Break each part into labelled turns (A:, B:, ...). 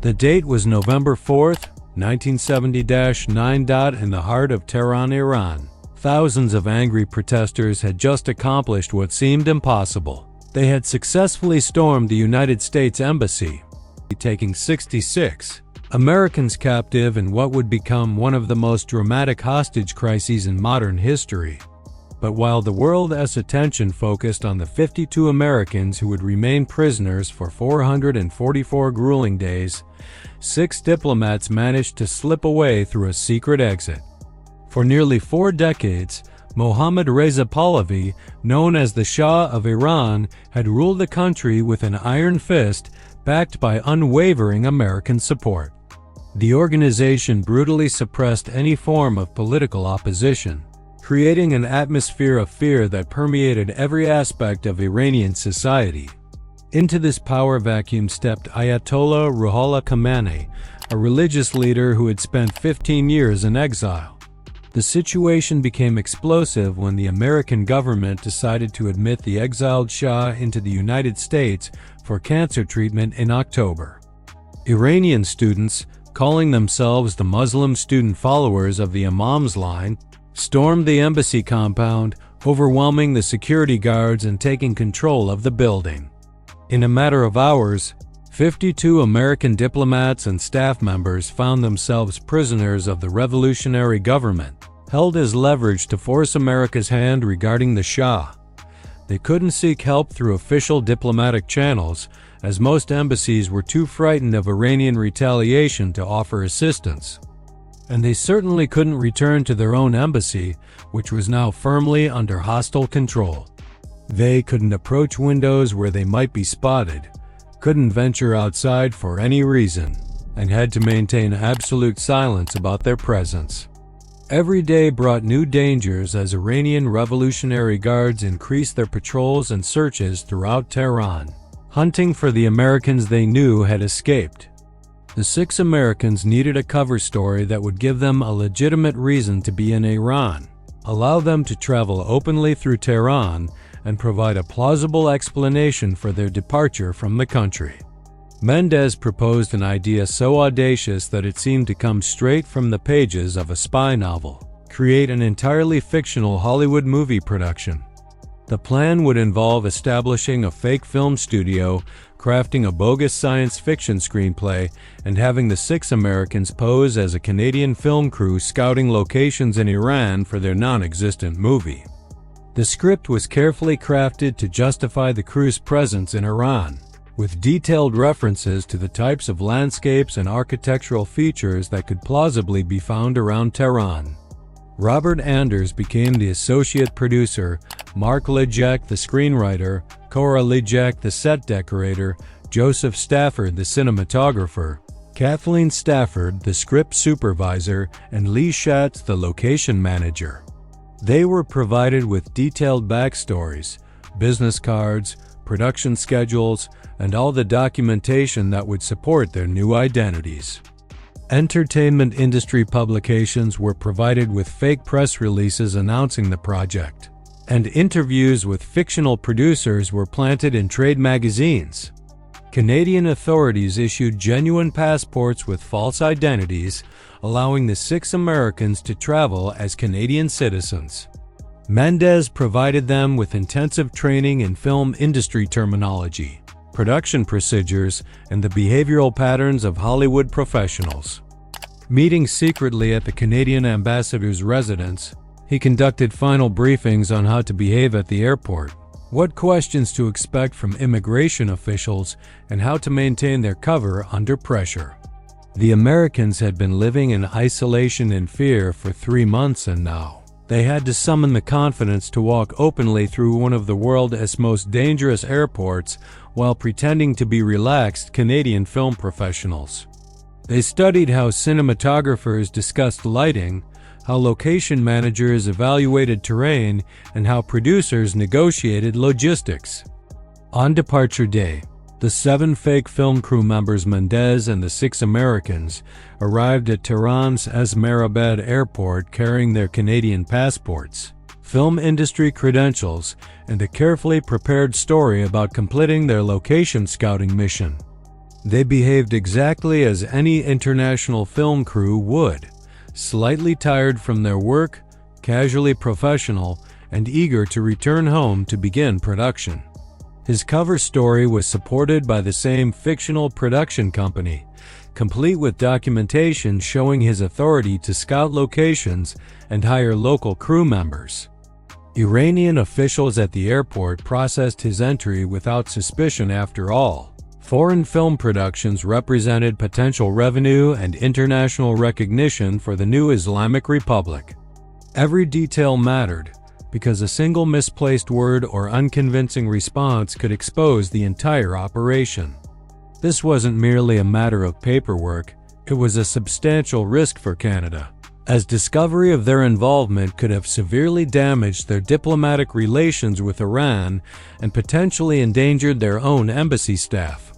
A: The date was November 4th, 1970-9. In the heart of Tehran, Iran. Thousands of angry protesters had just accomplished what seemed impossible. They had successfully stormed the United States Embassy, taking 66 Americans captive in what would become one of the most dramatic hostage crises in modern history. But while the world's attention focused on the 52 Americans who would remain prisoners for 444 grueling days, 6 diplomats managed to slip away through a secret exit. For nearly 4 decades, Mohammad Reza Pahlavi, known as the Shah of Iran, had ruled the country with an iron fist, backed by unwavering American support. The organization brutally suppressed any form of political opposition, creating an atmosphere of fear that permeated every aspect of Iranian society. Into this power vacuum stepped Ayatollah Ruhollah Khamenei, a religious leader who had spent 15 years in exile. The situation became explosive when the American government decided to admit the exiled Shah into the United States for cancer treatment in October. Iranian students, calling themselves the Muslim student followers of the Imam's line, stormed the embassy compound, overwhelming the security guards and taking control of the building. In a matter of hours, 52 American diplomats and staff members found themselves prisoners of the revolutionary government, held as leverage to force America's hand regarding the Shah. They couldn't seek help through official diplomatic channels, as most embassies were too frightened of Iranian retaliation to offer assistance. And they certainly couldn't return to their own embassy, which was now firmly under hostile control. They couldn't approach windows where they might be spotted, couldn't venture outside for any reason, and had to maintain absolute silence about their presence. Every day brought new dangers as Iranian Revolutionary Guards increased their patrols and searches throughout Tehran, hunting for the Americans they knew had escaped. The 6 Americans needed a cover story that would give them a legitimate reason to be in Iran, allow them to travel openly through Tehran, and provide a plausible explanation for their departure from the country. Mendez proposed an idea so audacious that it seemed to come straight from the pages of a spy novel: create an entirely fictional Hollywood movie production. The plan would involve establishing a fake film studio, crafting a bogus science fiction screenplay, and having the 6 Americans pose as a Canadian film crew scouting locations in Iran for their non-existent movie. The script was carefully crafted to justify the crew's presence in Iran, with detailed references to the types of landscapes and architectural features that could plausibly be found around Tehran. Robert Anders became the associate producer, Mark Lejek the screenwriter, Cora Lejek the set decorator, Joseph Stafford the cinematographer, Kathleen Stafford the script supervisor, and Lee Schatz the location manager. They were provided with detailed backstories, business cards, production schedules, and all the documentation that would support their new identities. Entertainment industry publications were provided with fake press releases announcing the project, and interviews with fictional producers were planted in trade magazines. Canadian authorities issued genuine passports with false identities, allowing the 6 Americans to travel as Canadian citizens. Mendez provided them with intensive training in film industry terminology, production procedures, and the behavioral patterns of Hollywood professionals. Meeting secretly at the Canadian ambassador's residence, he conducted final briefings on how to behave at the airport, what questions to expect from immigration officials, and how to maintain their cover under pressure. The Americans had been living in isolation and fear for 3 months, and now they had to summon the confidence to walk openly through one of the world's most dangerous airports while pretending to be relaxed Canadian film professionals. They studied how cinematographers discussed lighting, how location managers evaluated terrain, and how producers negotiated logistics. On departure day, the 7 fake film crew members, Mendez and the 6 Americans, arrived at Tehran's Esmerabad airport carrying their Canadian passports, film industry credentials, and a carefully prepared story about completing their location scouting mission. They behaved exactly as any international film crew would, slightly tired from their work, casually professional, and eager to return home to begin production. His cover story was supported by the same fictional production company, complete with documentation showing his authority to scout locations and hire local crew members. Iranian officials at the airport processed his entry without suspicion after all. Foreign film productions represented potential revenue and international recognition for the new Islamic Republic. Every detail mattered, because a single misplaced word or unconvincing response could expose the entire operation. This wasn't merely a matter of paperwork, it was a substantial risk for Canada, as discovery of their involvement could have severely damaged their diplomatic relations with Iran and potentially endangered their own embassy staff.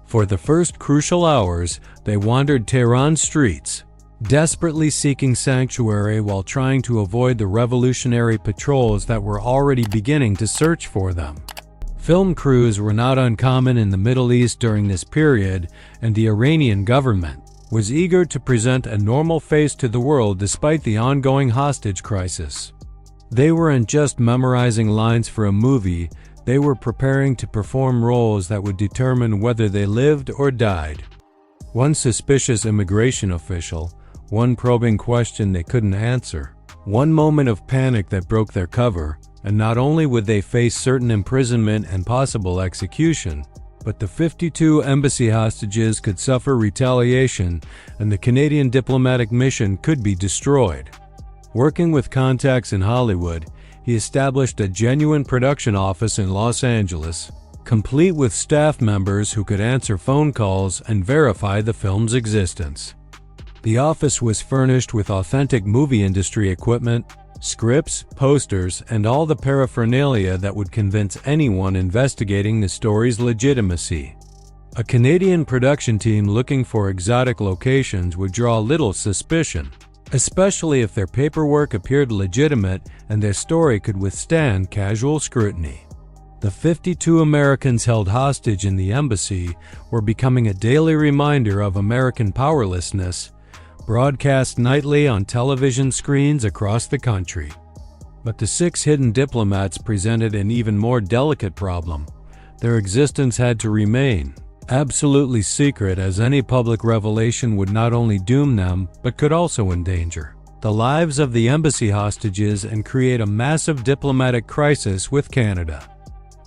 A: For the first crucial hours, they wandered Tehran's streets, desperately seeking sanctuary while trying to avoid the revolutionary patrols that were already beginning to search for them. Film crews were not uncommon in the Middle East during this period, and the Iranian government was eager to present a normal face to the world despite the ongoing hostage crisis. They weren't just memorizing lines for a movie, they were preparing to perform roles that would determine whether they lived or died. One suspicious immigration official, one probing question they couldn't answer, one moment of panic that broke their cover, and not only would they face certain imprisonment and possible execution, but the 52 embassy hostages could suffer retaliation and the Canadian diplomatic mission could be destroyed. Working with contacts in Hollywood, he established a genuine production office in Los Angeles, complete with staff members who could answer phone calls and verify the film's existence. The office was furnished with authentic movie industry equipment, scripts, posters, and all the paraphernalia that would convince anyone investigating the story's legitimacy. A Canadian production team looking for exotic locations would draw little suspicion, especially if their paperwork appeared legitimate and their story could withstand casual scrutiny. The 52 Americans held hostage in the embassy were becoming a daily reminder of American powerlessness, broadcast nightly on television screens across the country. But the 6 hidden diplomats presented an even more delicate problem. Their existence had to remain absolutely secret, as any public revelation would not only doom them, but could also endanger the lives of the embassy hostages and create a massive diplomatic crisis with Canada.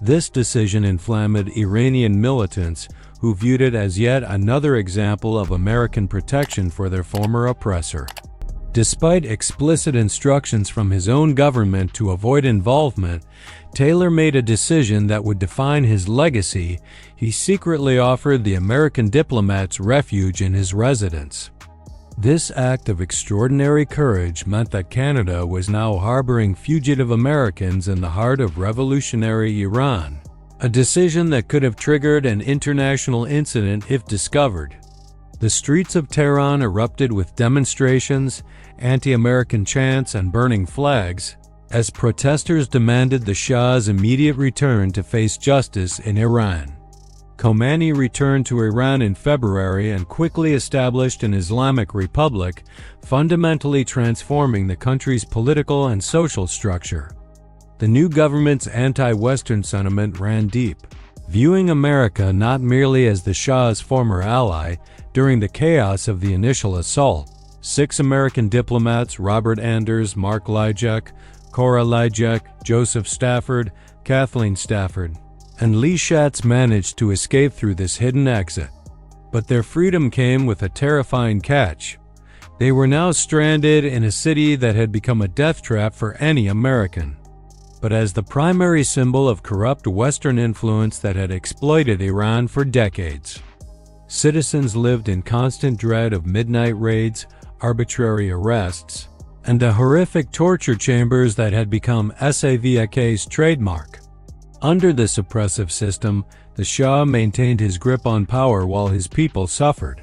A: This decision inflamed Iranian militants who viewed it as yet another example of American protection for their former oppressor. Despite explicit instructions from his own government to avoid involvement, Taylor made a decision that would define his legacy. He secretly offered the American diplomats refuge in his residence. This act of extraordinary courage meant that Canada was now harboring fugitive Americans in the heart of revolutionary Iran, a decision that could have triggered an international incident if discovered. The streets of Tehran erupted with demonstrations, anti-American chants, and burning flags, as protesters demanded the Shah's immediate return to face justice in Iran. Khomeini returned to Iran in February and quickly established an Islamic Republic, fundamentally transforming the country's political and social structure. The new government's anti-Western sentiment ran deep, viewing America not merely as the Shah's former ally. During the chaos of the initial assault, 6 American diplomats, Robert Anders, Mark Lyjak, Cora Lyjak, Joseph Stafford, Kathleen Stafford, and Lee Schatz managed to escape through this hidden exit. But their freedom came with a terrifying catch. They were now stranded in a city that had become a death trap for any American. But as the primary symbol of corrupt Western influence that had exploited Iran for decades, citizens lived in constant dread of midnight raids, arbitrary arrests, and the horrific torture chambers that had become SAVK's trademark. Under this oppressive system, the Shah maintained his grip on power while his people suffered.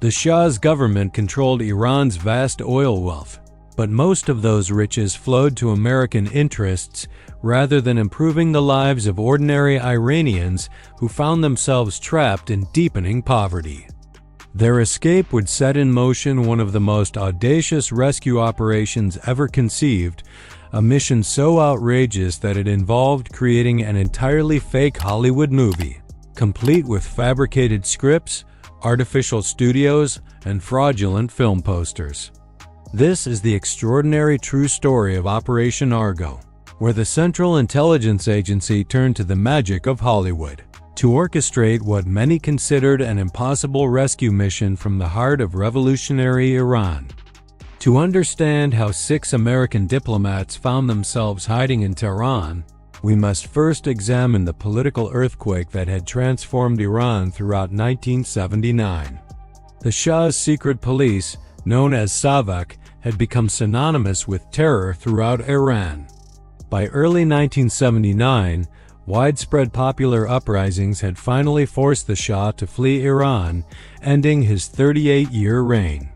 A: The Shah's government controlled Iran's vast oil wealth, But most of those riches flowed to American interests rather than improving the lives of ordinary Iranians who found themselves trapped in deepening poverty. Their escape would set in motion one of the most audacious rescue operations ever conceived, a mission so outrageous that it involved creating an entirely fake Hollywood movie, complete with fabricated scripts, artificial studios, and fraudulent film posters. This is the extraordinary true story of Operation Argo, where the Central Intelligence Agency turned to the magic of Hollywood to orchestrate what many considered an impossible rescue mission from the heart of revolutionary Iran. To understand how 6 American diplomats found themselves hiding in Tehran, we must first examine the political earthquake that had transformed Iran throughout 1979. The Shah's secret police, known as Savak, had become synonymous with terror throughout Iran. By early 1979, widespread popular uprisings had finally forced the Shah to flee Iran, ending his 38-year reign.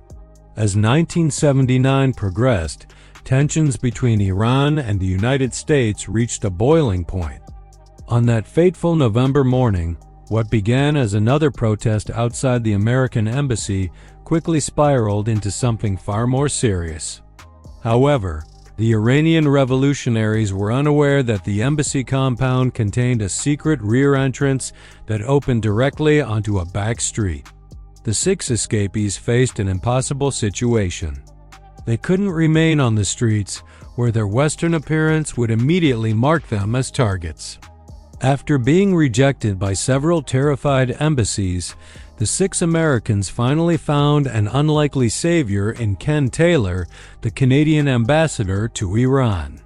A: As 1979 progressed, tensions between Iran and the United States reached a boiling point. On that fateful November morning, what began as another protest outside the American embassy quickly spiraled into something far more serious. However, the Iranian revolutionaries were unaware that the embassy compound contained a secret rear entrance that opened directly onto a back street. The 6 escapees faced an impossible situation. They couldn't remain on the streets, where their Western appearance would immediately mark them as targets. After being rejected by several terrified embassies, the 6 Americans finally found an unlikely savior in Ken Taylor, the Canadian ambassador to Iran.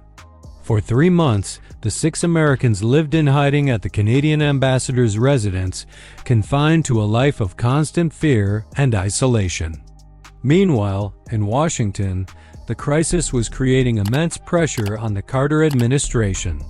A: For 3 months, the 6 Americans lived in hiding at the Canadian ambassador's residence, confined to a life of constant fear and isolation. Meanwhile, in Washington, the crisis was creating immense pressure on the Carter administration.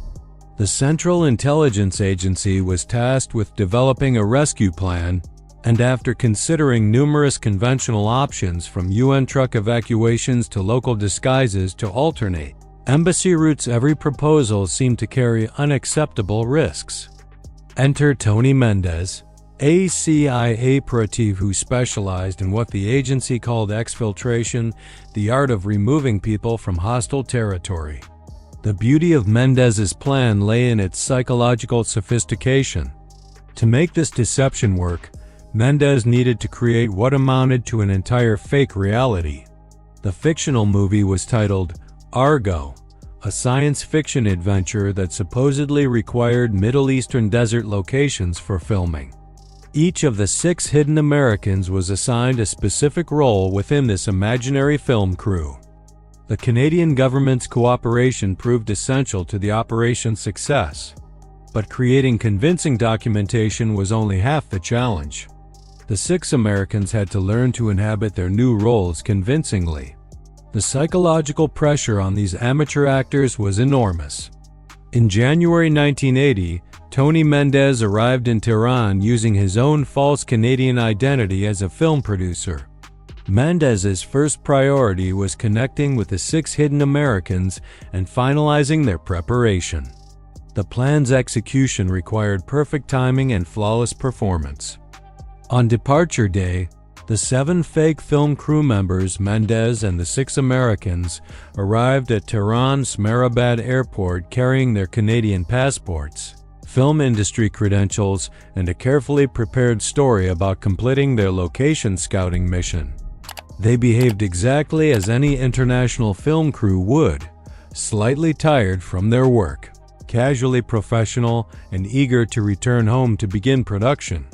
A: The Central Intelligence Agency was tasked with developing a rescue plan, and after considering numerous conventional options from UN truck evacuations to local disguises to alternate embassy routes, every proposal seemed to carry unacceptable risks. Enter Tony Mendez, a CIA operative who specialized in what the agency called exfiltration, the art of removing people from hostile territory. The beauty of Mendez's plan lay in its psychological sophistication. To make this deception work, Mendez needed to create what amounted to an entire fake reality. The fictional movie was titled Argo, a science fiction adventure that supposedly required Middle Eastern desert locations for filming. Each of the 6 hidden Americans was assigned a specific role within this imaginary film crew. The Canadian government's cooperation proved essential to the operation's success, but creating convincing documentation was only half the challenge. The 6 Americans had to learn to inhabit their new roles convincingly. The psychological pressure on these amateur actors was enormous. In January 1980, Tony Mendez arrived in Tehran using his own false Canadian identity as a film producer. Mendez's first priority was connecting with the 6 hidden Americans and finalizing their preparation. The plan's execution required perfect timing and flawless performance. On departure day, the 7 fake film crew members, Mendez and the 6 Americans, arrived at Tehran's Smarabad airport carrying their Canadian passports, film industry credentials, and a carefully prepared story about completing their location scouting mission. They behaved exactly as any international film crew would, slightly tired from their work, casually professional, and eager to return home to begin production.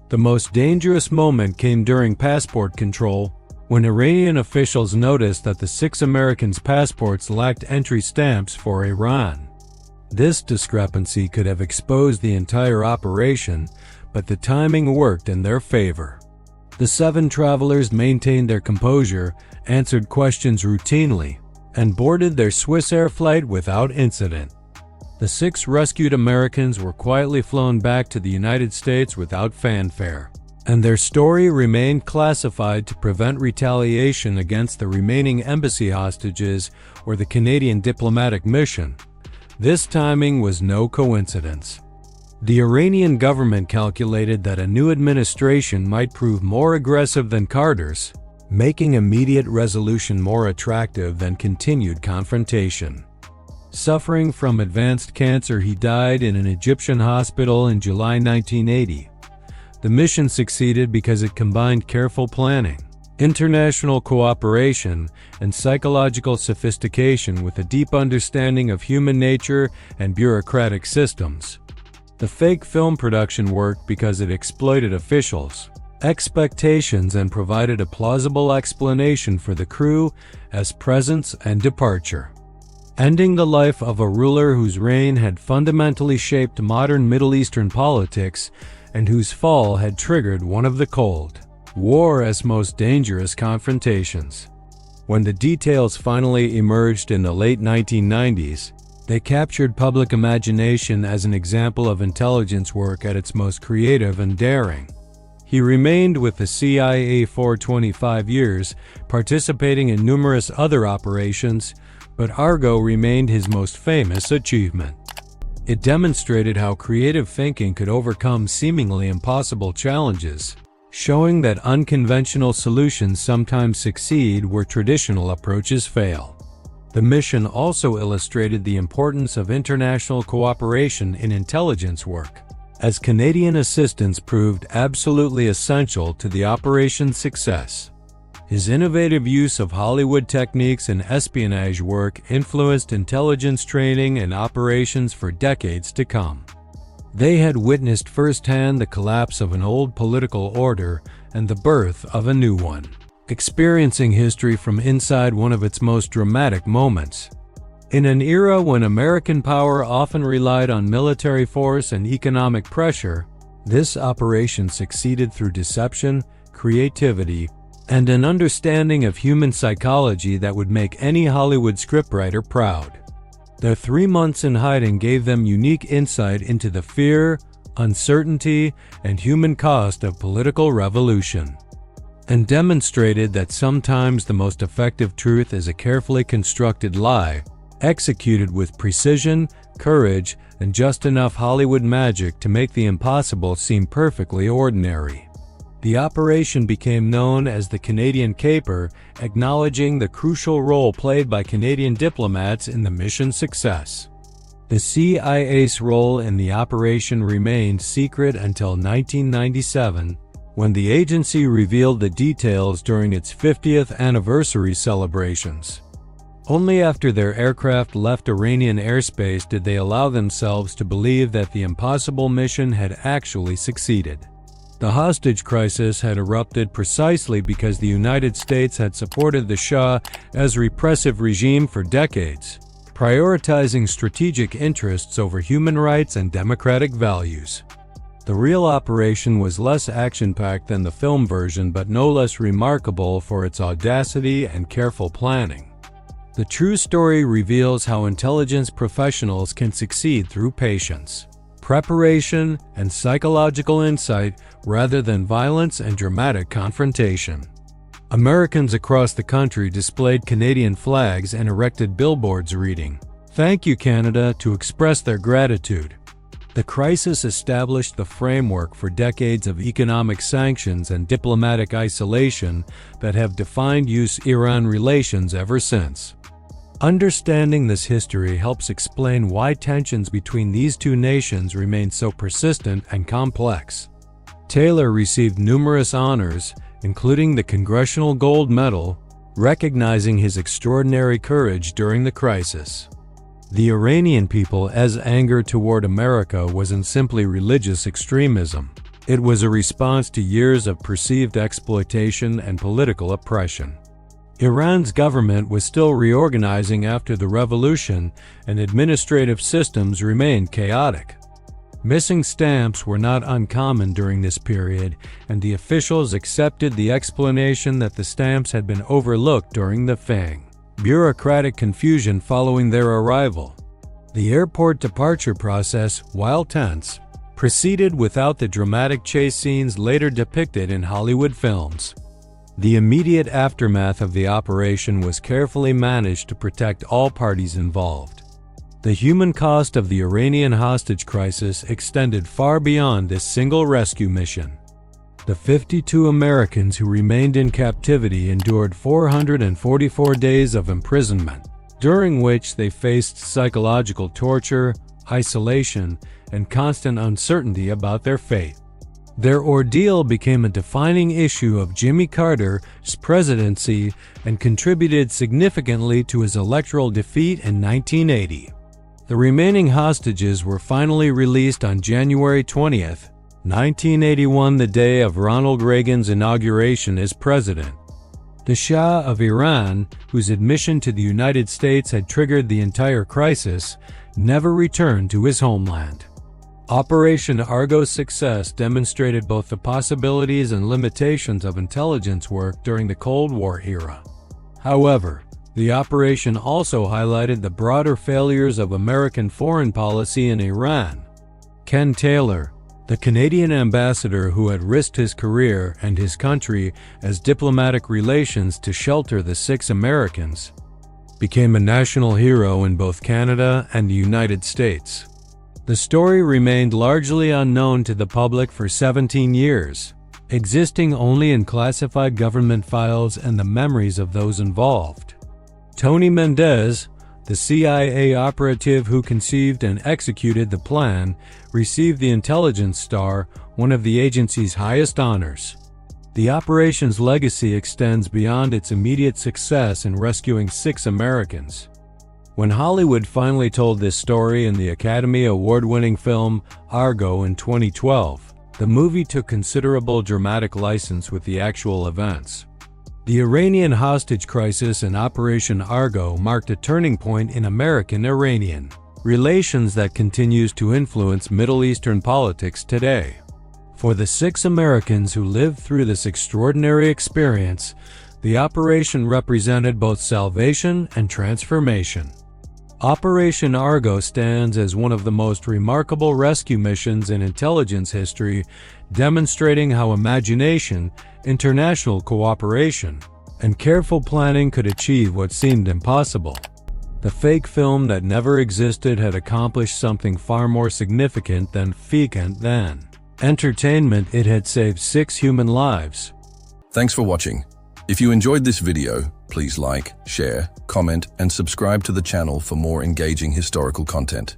A: The most dangerous moment came during passport control, when Iranian officials noticed that the 6 Americans' passports lacked entry stamps for Iran. This discrepancy could have exposed the entire operation, but the timing worked in their favor. The 7 travelers maintained their composure, answered questions routinely, and boarded their Swiss Air flight without incident. The 6 rescued Americans were quietly flown back to the United States without fanfare. and their story remained classified to prevent retaliation against the remaining embassy hostages or the Canadian diplomatic mission. This timing was no coincidence. The Iranian government calculated that a new administration might prove more aggressive than Carter's, making immediate resolution more attractive than continued confrontation. Suffering from advanced cancer, he died in an Egyptian hospital in July 1980. The mission succeeded because it combined careful planning, international cooperation, and psychological sophistication with a deep understanding of human nature and bureaucratic systems. The fake film production worked because it exploited officials' expectations and provided a plausible explanation for the crew as presence and departure. Ending the life of a ruler whose reign had fundamentally shaped modern Middle Eastern politics and whose fall had triggered one of the Cold War's most dangerous confrontations. When the details finally emerged in the late 1990s, they captured public imagination as an example of intelligence work at its most creative and daring. He remained with the CIA for 25 years, participating in numerous other operations, but Argo remained his most famous achievement. It demonstrated how creative thinking could overcome seemingly impossible challenges, showing that unconventional solutions sometimes succeed where traditional approaches fail. The mission also illustrated the importance of international cooperation in intelligence work, as Canadian assistance proved absolutely essential to the operation's success. His innovative use of Hollywood techniques and espionage work influenced intelligence training and operations for decades to come. They had witnessed firsthand the collapse of an old political order and the birth of a new one, experiencing history from inside one of its most dramatic moments. In an era when American power often relied on military force and economic pressure, this operation succeeded through deception, creativity, and an understanding of human psychology that would make any Hollywood scriptwriter proud. Their 3 months in hiding gave them unique insight into the fear, uncertainty, and human cost of political revolution, and demonstrated that sometimes the most effective truth is a carefully constructed lie, executed with precision, courage, and just enough Hollywood magic to make the impossible seem perfectly ordinary. The operation became known as the Canadian Caper, acknowledging the crucial role played by Canadian diplomats in the mission's success. The CIA's role in the operation remained secret until 1997, when the agency revealed the details during its 50th anniversary celebrations. Only after their aircraft left Iranian airspace did they allow themselves to believe that the impossible mission had actually succeeded. The hostage crisis had erupted precisely because the United States had supported the Shah as repressive regime for decades, prioritizing strategic interests over human rights and democratic values. The real operation was less action-packed than the film version, but no less remarkable for its audacity and careful planning. The true story reveals how intelligence professionals can succeed through patience, preparation, and psychological insight rather than violence and dramatic confrontation. Americans across the country displayed Canadian flags and erected billboards reading, "Thank you, Canada," to express their gratitude. The crisis established the framework for decades of economic sanctions and diplomatic isolation that have defined US-Iran relations ever since. Understanding this history helps explain why tensions between these two nations remain so persistent and complex. Taylor received numerous honors, including the Congressional Gold Medal, recognizing his extraordinary courage during the crisis. The Iranian people's anger toward America wasn't simply religious extremism. It was a response to years of perceived exploitation and political oppression. Iran's government was still reorganizing after the revolution, and administrative systems remained chaotic. Missing stamps were not uncommon during this period, and the officials accepted the explanation that the stamps had been overlooked during the bureaucratic confusion following their arrival. The airport departure process, while tense, proceeded without the dramatic chase scenes later depicted in Hollywood films. The immediate aftermath of the operation was carefully managed to protect all parties involved. The human cost of the Iranian hostage crisis extended far beyond this single rescue mission. The 52 Americans who remained in captivity endured 444 days of imprisonment, during which they faced psychological torture, isolation, and constant uncertainty about their fate. Their ordeal became a defining issue of Jimmy Carter's presidency and contributed significantly to his electoral defeat in 1980. The remaining hostages were finally released on January 20, 1981, the day of Ronald Reagan's inauguration as president. The Shah of Iran, whose admission to the United States had triggered the entire crisis, never returned to his homeland. Operation Argo's success demonstrated both the possibilities and limitations of intelligence work during the Cold War era. However, the operation also highlighted the broader failures of American foreign policy in Iran. Ken Taylor, the Canadian ambassador who had risked his career and his country as diplomatic relations to shelter the 6 Americans, became a national hero in both Canada and the United States. The story remained largely unknown to the public for 17 years, existing only in classified government files and the memories of those involved. Tony Mendez, the CIA operative who conceived and executed the plan, received the Intelligence Star, one of the agency's highest honors. The operation's legacy extends beyond its immediate success in rescuing 6 Americans. When Hollywood finally told this story in the Academy Award-winning film Argo in 2012, the movie took considerable dramatic license with the actual events. The Iranian hostage crisis and Operation Argo marked a turning point in American-Iranian relations that continues to influence Middle Eastern politics today. For the 6 Americans who lived through this extraordinary experience, the operation represented both salvation and transformation. Operation Argo stands as one of the most remarkable rescue missions in intelligence history, demonstrating how imagination, international cooperation, and careful planning could achieve what seemed impossible. The fake film that never existed had accomplished something far more significant than fecund than entertainment. It had saved 6 human lives.
B: Thanks for watching. If you enjoyed this video, please like, share, comment, and subscribe to the channel for more engaging historical content.